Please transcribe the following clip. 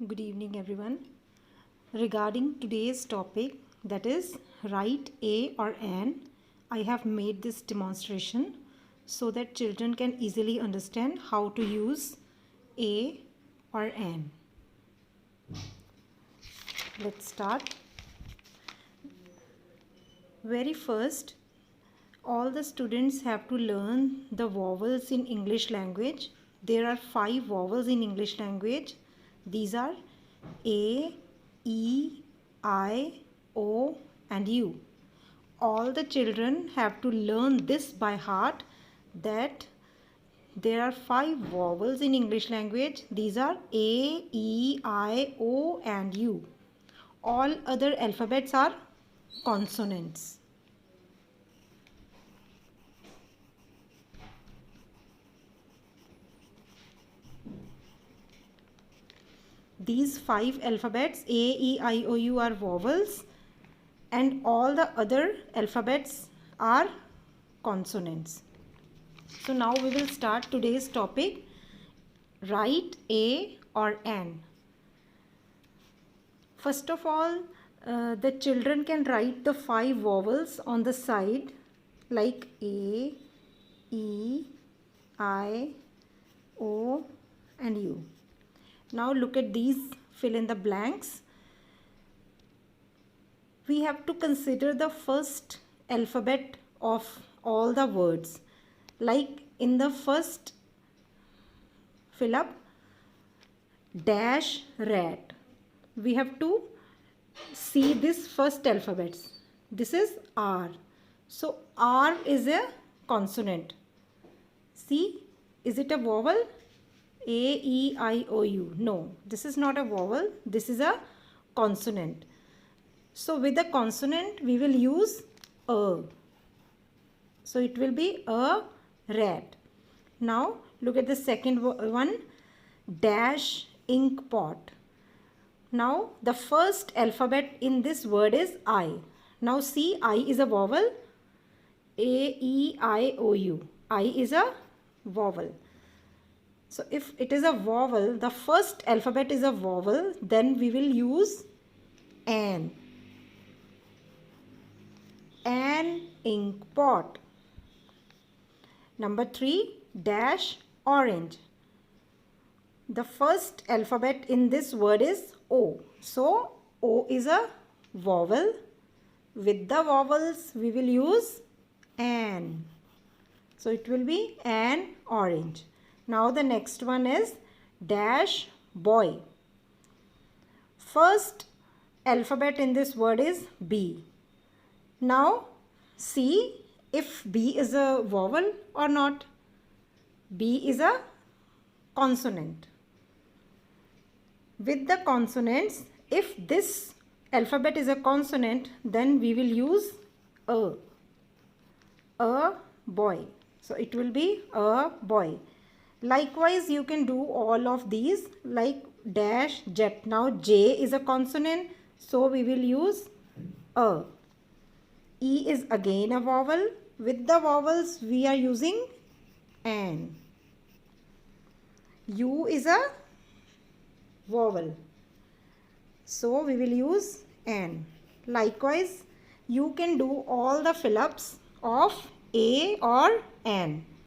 Good evening, everyone. Regarding today's topic, that is write a or an, I have made this demonstration so that children can easily understand how to use a or an. Let's start. Very first, all the students have to learn the vowels in English language. There are 5 vowels in English language. These are A, E, I, O and U. All the children have to learn this by heart, that there are 5 vowels in English language. These are A, E, I, O and U. All other alphabets are consonants. These 5 alphabets A, E, I, O, U are vowels and all the other alphabets are consonants. So now we will start today's topic, write a or an. First of all, the children can write the 5 vowels on the side like A, E, I, O and U. Now look at these, fill in the blanks. We have to consider the first alphabet of all the words. Like in the first fill up, dash rat. We have to see this first alphabet. This is R. So R is a consonant. See, is it a vowel? A, E, I, O, U. No, this is not a vowel. This is a consonant. So with the consonant, we will use a. So it will be a rat. Now look at the second one, dash ink pot. Now the first alphabet in this word is I. Now see, I is a vowel. A, E, I, O, U. I is a vowel. So if it is a vowel, the first alphabet is a vowel, then we will use an. An ink pot. Number 3, dash orange. The first alphabet in this word is O. So O is a vowel. With the vowels we will use an. So it will be an orange. Now the next one is dash boy. First alphabet in this word is B. Now see if B is a vowel or not. B is a consonant. With the consonants, if this alphabet is a consonant, then we will use a. A boy. So it will be a boy. Likewise, you can do all of these like dash jet. Now J is a consonant, so we will use a. E is again a vowel. With the vowels, we are using an. U is a vowel, so we will use an. Likewise, you can do all the fill-ups of A or an.